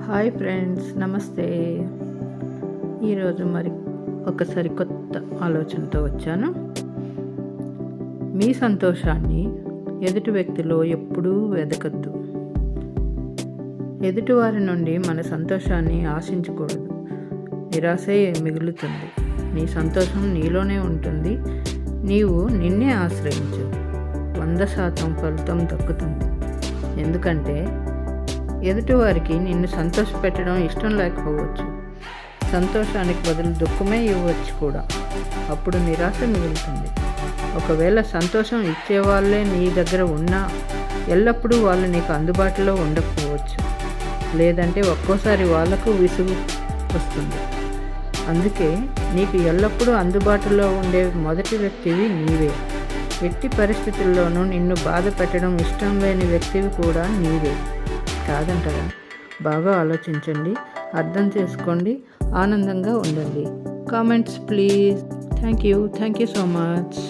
Hi friends, నమస్తే. ఈరోజు మరి ఒకసారి కొత్త ఆలోచనతో వచ్చాను. మీ సంతోషాన్ని ఎదుటి వ్యక్తిలో ఎప్పుడూ వెదకద్దు. ఎదుటివారి నుండి మన సంతోషాన్ని ఆశించకూడదు. నిరాశే మిగులుతుంది. నీ సంతోషం నీలోనే ఉంటుంది. నీవు నిన్నే ఆశ్రయించు. 100% ఫలితం దక్కుతుంది. ఎందుకంటే ఎదుటివారికి నిన్ను సంతోషపెట్టడం ఇష్టం లేకపోవచ్చు. సంతోషానికి బదులు దుఃఖమే ఇవ్వచ్చు కూడా. అప్పుడు నిరాశ మిగులుతుంది. ఒకవేళ సంతోషం ఇచ్చేవాళ్ళే నీ దగ్గర ఉన్నా ఎల్లప్పుడూ వాళ్ళు నీకు అందుబాటులో ఉండకపోవచ్చు. లేదంటే ఒక్కోసారి వాళ్ళకు విసుగు వస్తుంది. అందుకే నీకు ఎల్లప్పుడూ అందుబాటులో ఉండే మొదటి వ్యక్తివి నీవే. ఎట్టి పరిస్థితుల్లోనూ నిన్ను బాధ పెట్టడం ఇష్టం లేని వ్యక్తివి కూడా నీవే. కాదంటారా? బాగా ఆలోచించండి, అర్థం చేసుకోండి, ఆనందంగా ఉండండి. Comments please. Thank you so much.